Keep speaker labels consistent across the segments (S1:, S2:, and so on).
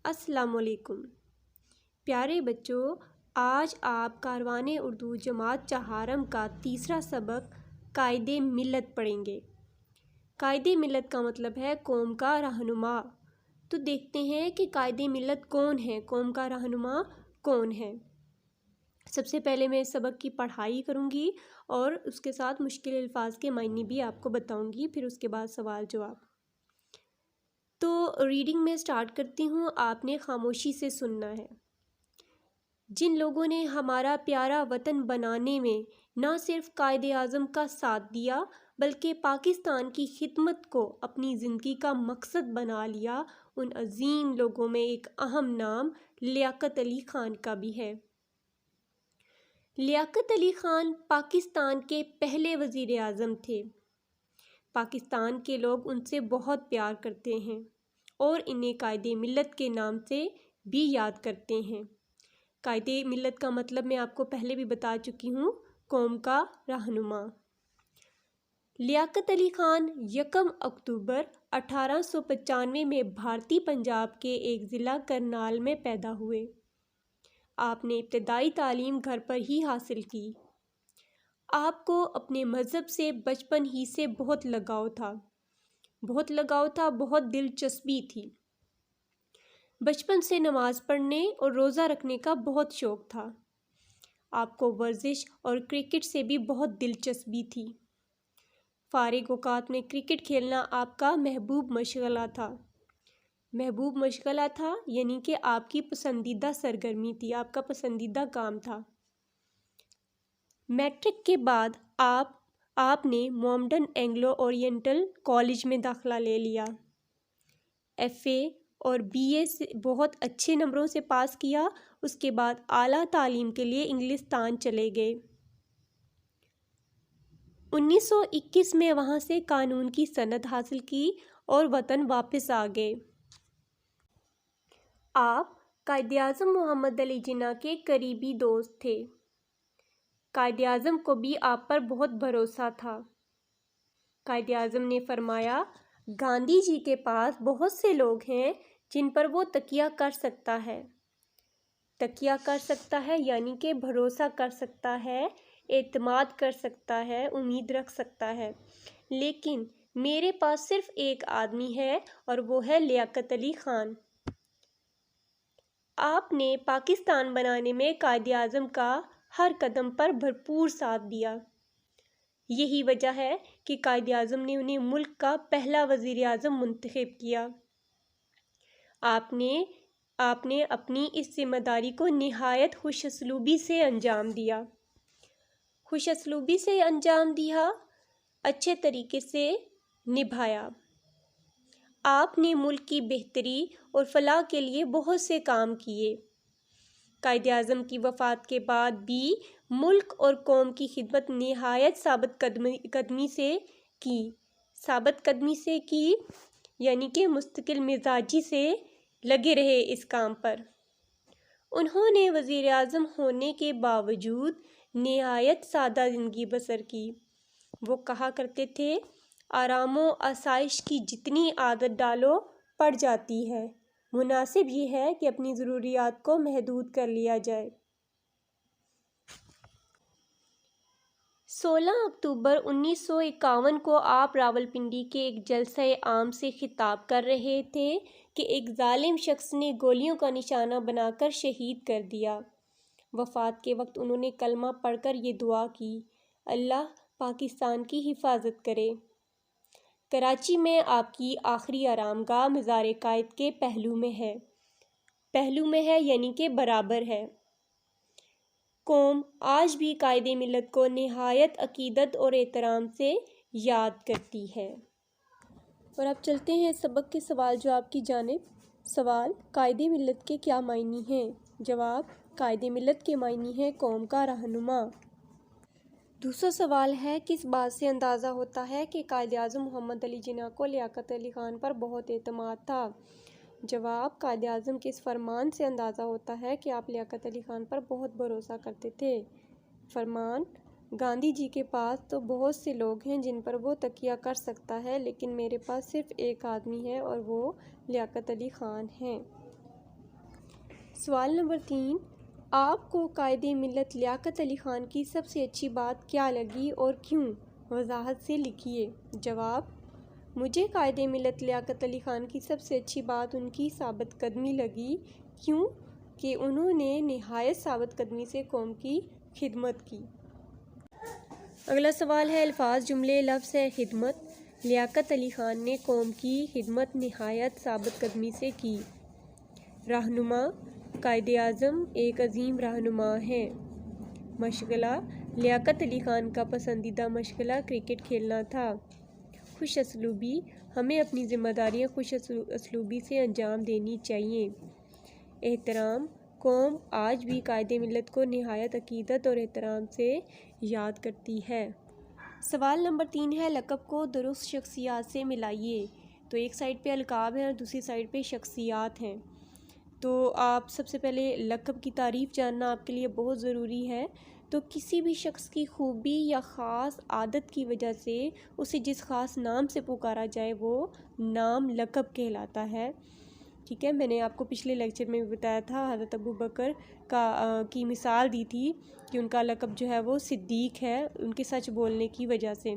S1: السلام علیکم پیارے بچوں، آج آپ کاروان اردو جماعت چہارم کا تیسرا سبق قائد ملت پڑھیں گے۔ قائد ملت کا مطلب ہے قوم کا رہنما۔ تو دیکھتے ہیں کہ قائد ملت کون ہے، قوم کا رہنما کون ہے۔ سب سے پہلے میں اس سبق کی پڑھائی کروں گی اور اس کے ساتھ مشکل الفاظ کے معنی بھی آپ کو بتاؤں گی، پھر اس کے بعد سوال جواب۔ تو ریڈنگ میں سٹارٹ کرتی ہوں، آپ نے خاموشی سے سننا ہے۔ جن لوگوں نے ہمارا پیارا وطن بنانے میں نہ صرف قائد اعظم کا ساتھ دیا بلکہ پاکستان کی خدمت کو اپنی زندگی کا مقصد بنا لیا، ان عظیم لوگوں میں ایک اہم نام لیاقت علی خان کا بھی ہے۔ لیاقت علی خان پاکستان کے پہلے وزیر اعظم تھے۔ پاکستان کے لوگ ان سے بہت پیار کرتے ہیں اور انہیں قائد ملت کے نام سے بھی یاد کرتے ہیں۔ قائد ملت کا مطلب میں آپ کو پہلے بھی بتا چکی ہوں، قوم کا رہنما۔ لیاقت علی خان 1 اکتوبر 1895 میں بھارتی پنجاب کے ایک ضلع کرنال میں پیدا ہوئے۔ آپ نے ابتدائی تعلیم گھر پر ہی حاصل کی۔ آپ کو اپنے مذہب سے بچپن ہی سے بہت لگاؤ تھا، بہت دلچسپی تھی۔ بچپن سے نماز پڑھنے اور روزہ رکھنے کا بہت شوق تھا۔ آپ کو ورزش اور کرکٹ سے بھی بہت دلچسپی تھی۔ فارغ اوقات میں کرکٹ کھیلنا آپ کا محبوب مشغلہ تھا، یعنی کہ آپ کی پسندیدہ سرگرمی تھی، آپ کا پسندیدہ کام تھا۔ میٹرک کے بعد آپ نے مومڈن اینگلو اورینٹل کالج میں داخلہ لے لیا۔ ایف اے اور بی اے سے بہت اچھے نمبروں سے پاس کیا۔ اس کے بعد اعلیٰ تعلیم کے لیے انگلستان چلے گئے۔ 1921 میں وہاں سے قانون کی سند حاصل کی اور وطن واپس آ گئے۔ آپ قائد اعظم محمد علی جناح کے قریبی دوست تھے۔ قائد اعظم کو بھی آپ پر بہت بھروسہ تھا۔ قائد اعظم نے فرمایا، گاندھی جی کے پاس بہت سے لوگ ہیں جن پر وہ تکیہ کر سکتا ہے یعنی کہ بھروسہ کر سکتا ہے، اعتماد کر سکتا ہے، امید رکھ سکتا ہے، لیکن میرے پاس صرف ایک آدمی ہے اور وہ ہے لیاقت علی خان۔ آپ نے پاکستان بنانے میں قائد اعظم کا ہر قدم پر بھرپور ساتھ دیا۔ یہی وجہ ہے کہ قائد اعظم نے انہیں ملک کا پہلا وزیر اعظم منتخب کیا۔ آپ نے اپنی اس ذمہ داری کو نہایت خوش اسلوبی سے انجام دیا، اچھے طریقے سے نبھایا۔ آپ نے ملک کی بہتری اور فلاح کے لیے بہت سے کام کیے۔ قائد اعظم کی وفات کے بعد بھی ملک اور قوم کی خدمت نہایت ثابت قدمی سے کی، یعنی کہ مستقل مزاجی سے لگے رہے اس کام پر۔ انہوں نے وزیر اعظم ہونے کے باوجود نہایت سادہ زندگی بسر کی۔ وہ کہا کرتے تھے، آرام و آسائش کی جتنی عادت ڈالو پڑ جاتی ہے، مناسب یہ ہے کہ اپنی ضروریات کو محدود کر لیا جائے۔ 16 اکتوبر 1951 کو آپ راولپنڈی کے ایک جلسہ عام سے خطاب کر رہے تھے کہ ایک ظالم شخص نے گولیوں کا نشانہ بنا کر شہید کر دیا۔ وفات کے وقت انہوں نے کلمہ پڑھ کر یہ دعا کی، اللہ پاکستان کی حفاظت کرے۔ کراچی میں آپ کی آخری آرام گاہ مزار قائد کے پہلو میں ہے یعنی کہ برابر ہے۔ قوم آج بھی قائد ملت کو نہایت عقیدت اور احترام سے یاد کرتی ہے۔ اور اب چلتے ہیں سبق کے سوال جواب کی جانب۔ سوال، قائد ملت کے کیا معنی ہیں؟ جواب، قائد ملت کے معنی ہیں قوم کا رہنما۔ دوسرا سوال ہے، کس بات سے اندازہ ہوتا ہے کہ قائد اعظم محمد علی جناح کو لیاقت علی خان پر بہت اعتماد تھا؟ جواب، قائد اعظم کے اس فرمان سے اندازہ ہوتا ہے کہ آپ لیاقت علی خان پر بہت بھروسہ کرتے تھے۔ فرمان، گاندھی جی کے پاس تو بہت سے لوگ ہیں جن پر وہ تکیہ کر سکتا ہے، لیکن میرے پاس صرف ایک آدمی ہے اور وہ لیاقت علی خان ہیں۔ سوال نمبر 3، آپ کو قائد ملت لیاقت علی خان کی سب سے اچھی بات کیا لگی اور کیوں؟ وضاحت سے لکھیے۔ جواب: مجھے قائد ملت لیاقت علی خان کی سب سے اچھی بات ان کی ثابت قدمی لگی، کیوں کہ انہوں نے نہایت ثابت قدمی سے قوم کی خدمت کی۔ اگلا سوال ہے، الفاظ جملے لفظ ہے خدمت۔ لیاقت علی خان نے قوم کی خدمت نہایت ثابت قدمی سے کی۔ رہنما: قائد اعظم ایک عظیم رہنما ہیں۔ مشغلہ: لیاقت علی خان کا پسندیدہ مشغلہ کرکٹ کھیلنا تھا۔ خوش اسلوبی: ہمیں اپنی ذمہ داریاں خوش اسلوبی سے انجام دینی چاہیے۔ احترام: قوم آج بھی قائد ملت کو نہایت عقیدت اور احترام سے یاد کرتی ہے۔ سوال نمبر 3 ہے، لقب کو درست شخصیات سے ملائیے۔ تو ایک سائڈ پہ القاب ہیں اور دوسری سائڈ پہ شخصیات ہیں۔ تو آپ سب سے پہلے لقب کی تعریف جاننا آپ کے لیے بہت ضروری ہے۔ تو کسی بھی شخص کی خوبی یا خاص عادت کی وجہ سے اسے جس خاص نام سے پکارا جائے وہ نام لقب کہلاتا ہے۔ ٹھیک ہے، میں نے آپ کو پچھلے لیکچر میں بھی بتایا تھا، حضرت ابوبکر کی مثال دی تھی کہ ان کا لقب جو ہے وہ صدیق ہے، ان کے سچ بولنے کی وجہ سے۔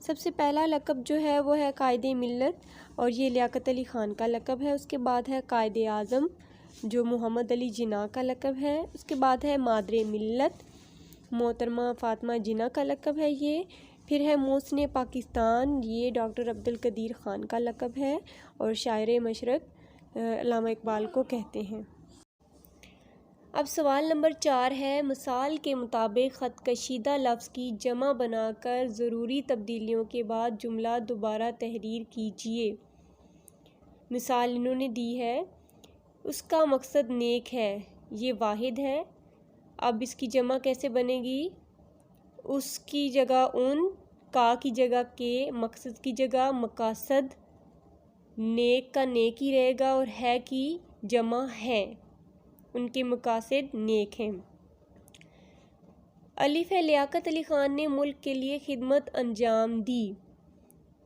S1: سب سے پہلا لقب جو ہے وہ ہے قائد ملت، اور یہ لیاقت علی خان کا لقب ہے۔ اس کے بعد ہے قائد اعظم جو محمد علی جناح کا لقب ہے۔ اس کے بعد ہے مادر ملت، محترمہ فاطمہ جناح کا لقب ہے یہ۔ پھر ہے محسن پاکستان، یہ ڈاکٹر عبدالقدیر خان کا لقب ہے، اور شاعر مشرق علامہ اقبال کو کہتے ہیں۔ اب سوال نمبر 4 ہے، مثال کے مطابق خط کشیدہ لفظ کی جمع بنا کر ضروری تبدیلیوں کے بعد جملہ دوبارہ تحریر کیجیے۔ مثال انہوں نے دی ہے، اس کا مقصد نیک ہے، یہ واحد ہے۔ اب اس کی جمع کیسے بنے گی؟ اس کی جگہ ان، کا کی جگہ کے، مقصد کی جگہ مقاصد، نیک کا نیک ہی رہے گا، اور ہے کی جمع ہے، ان کے مقاصد نیک ہیں۔ الف ہے، لیاقت علی خان نے ملک کے لیے خدمت انجام دی۔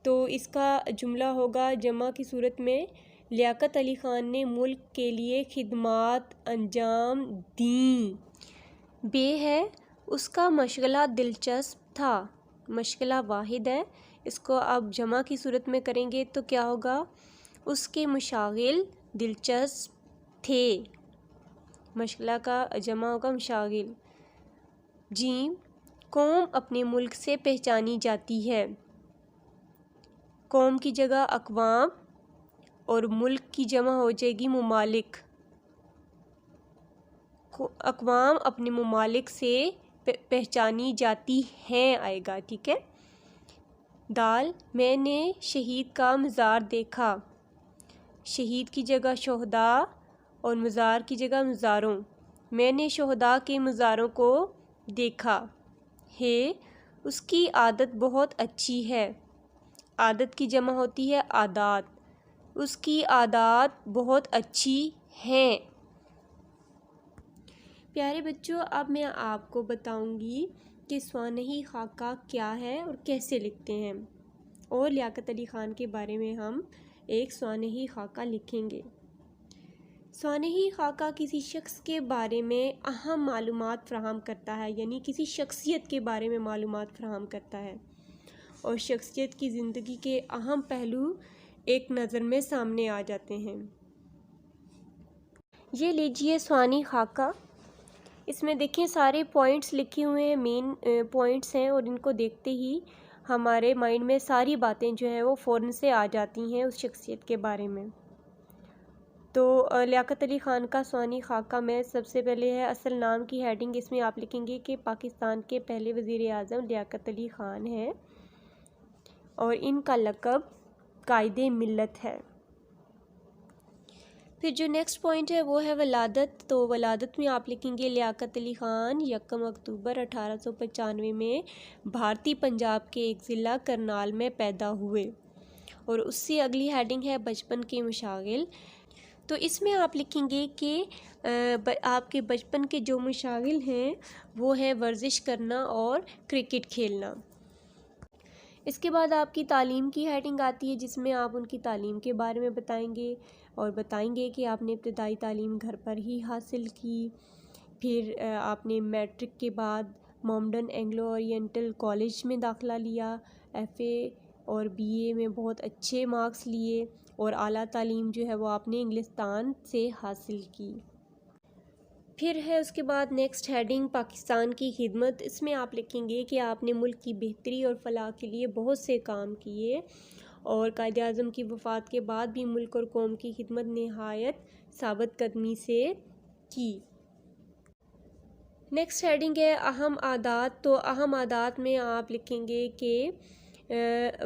S1: تو اس کا جملہ ہوگا جمع کی صورت میں، لیاقت علی خان نے ملک کے لیے خدمات انجام دیں۔ بے ہے، اس کا مشغلہ دلچسپ تھا۔ مشغلہ واحد ہے، اس کو اب جمع کی صورت میں کریں گے تو کیا ہوگا؟ اس کے مشاغل دلچسپ تھے۔ مشغلہ کا جمع ہوگا مشاغل۔ جیم، قوم اپنے ملک سے پہچانی جاتی ہے۔ قوم کی جگہ اقوام، اور ملک کی جمع ہو جائے گی ممالک۔ اقوام اپنے ممالک سے پہچانی جاتی ہیں آئے گا، ٹھیک ہے۔ دال، میں نے شہید کا مزار دیکھا۔ شہید کی جگہ شہداء، اور مزار کی جگہ مزاروں۔ میں نے شہداء کے مزاروں کو دیکھا۔ ہے، اس کی عادت بہت اچھی ہے۔ عادت کی جمع ہوتی ہے عادات۔ اس کی عادات بہت اچھی ہیں۔ پیارے بچوں، اب میں آپ کو بتاؤں گی کہ سوانحی خاکہ کیا ہے اور کیسے لکھتے ہیں، اور لیاقت علی خان کے بارے میں ہم ایک سوانحی خاکہ لکھیں گے۔ سوانحی خاکہ کسی شخص کے بارے میں اہم معلومات فراہم کرتا ہے، یعنی کسی شخصیت کے بارے میں معلومات فراہم کرتا ہے، اور شخصیت کی زندگی کے اہم پہلو ایک نظر میں سامنے آ جاتے ہیں۔ یہ لیجئے سوانحی خاکہ، اس میں دیکھیں سارے پوائنٹس لکھے ہوئے ہیں، مین پوائنٹس ہیں، اور ان کو دیکھتے ہی ہمارے مائنڈ میں ساری باتیں جو ہیں وہ فوراً سے آ جاتی ہیں اس شخصیت کے بارے میں۔ تو لیاقت علی خان کا سوانحی خاکہ میں سب سے پہلے ہے اصل نام کی ہیڈنگ، اس میں آپ لکھیں گے کہ پاکستان کے پہلے وزیر اعظم لیاقت علی خان ہیں، اور ان کا لقب قائد ملت ہے۔ پھر جو نیکسٹ پوائنٹ ہے وہ ہے ولادت، تو ولادت میں آپ لکھیں گے لیاقت علی خان 1 اکتوبر 1895 میں بھارتی پنجاب کے ایک ضلع کرنال میں پیدا ہوئے، اور اس سے اگلی ہیڈنگ ہے بچپن کے مشاغل۔ تو اس میں آپ لکھیں گے کہ آپ کے بچپن کے جو مشاغل ہیں وہ ہیں ورزش کرنا اور کرکٹ کھیلنا۔ اس کے بعد آپ کی تعلیم کی ہیڈنگ آتی ہے، جس میں آپ ان کی تعلیم کے بارے میں بتائیں گے، اور بتائیں گے کہ آپ نے ابتدائی تعلیم گھر پر ہی حاصل کی، پھر آپ نے میٹرک کے بعد مومڈن اینگلو اورینٹل کالج میں داخلہ لیا، ایف اے اور بی اے میں بہت اچھے مارکس لیے، اور اعلیٰ تعلیم جو ہے وہ آپ نے انگلستان سے حاصل کی۔ پھر ہے اس کے بعد نیکسٹ ہیڈنگ پاکستان کی خدمت۔ اس میں آپ لکھیں گے کہ آپ نے ملک کی بہتری اور فلاح کے لیے بہت سے کام کیے، اور قائد اعظم کی وفات کے بعد بھی ملک اور قوم کی خدمت نہایت ثابت قدمی سے کی۔ نیکسٹ ہیڈنگ ہے اہم عادات۔ تو اہم عادات میں آپ لکھیں گے کہ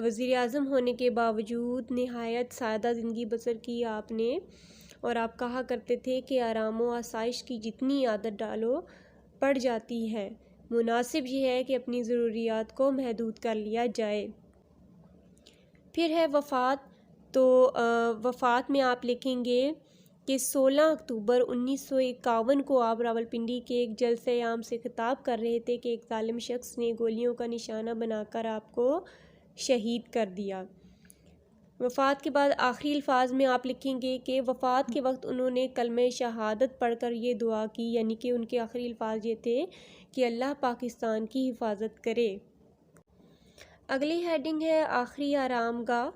S1: وزیر اعظم ہونے کے باوجود نہایت سادہ زندگی بسر کی آپ نے، اور آپ کہا کرتے تھے کہ آرام و آسائش کی جتنی عادت ڈالو پڑ جاتی ہے، مناسب یہ ہے کہ اپنی ضروریات کو محدود کر لیا جائے۔ پھر ہے وفات۔ تو وفات میں آپ لکھیں گے کہ 16 اکتوبر 1951 کو آپ راولپنڈی کے ایک جلسہ عام سے خطاب کر رہے تھے کہ ایک ظالم شخص نے گولیوں کا نشانہ بنا کر آپ کو شہید کر دیا۔ وفات کے بعد آخری الفاظ میں آپ لکھیں گے کہ وفات کے وقت انہوں نے کلمہ شہادت پڑھ کر یہ دعا کی، یعنی کہ ان کے آخری الفاظ یہ تھے کہ اللہ پاکستان کی حفاظت کرے۔ اگلی ہیڈنگ ہے آخری آرام گاہ۔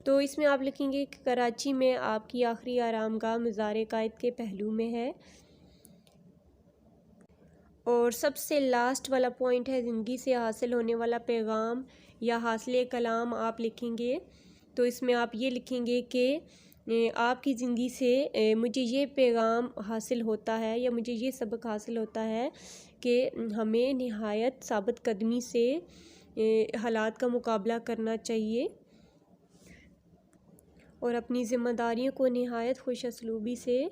S1: تو اس میں آپ لکھیں گے کہ کراچی میں آپ کی آخری آرام گاہ مزار قائد کے پہلو میں ہے۔ اور سب سے لاسٹ والا پوائنٹ ہے زندگی سے حاصل ہونے والا پیغام یا حاصل کلام آپ لکھیں گے۔ تو اس میں آپ یہ لکھیں گے کہ آپ کی زندگی سے مجھے یہ پیغام حاصل ہوتا ہے یا مجھے یہ سبق حاصل ہوتا ہے کہ ہمیں نہایت ثابت قدمی سے حالات کا مقابلہ کرنا چاہیے اور اپنی ذمہ داریوں کو نہایت خوش اسلوبی سے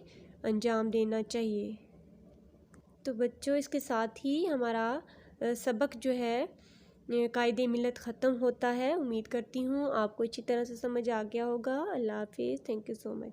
S1: انجام دینا چاہیے۔ تو بچوں اس کے ساتھ ہی ہمارا سبق جو ہے قائد ملت ختم ہوتا ہے۔ امید کرتی ہوں آپ کو اچھی طرح سے سمجھ آ گیا ہوگا۔ اللہ حافظ، تھینک یو سو مچ۔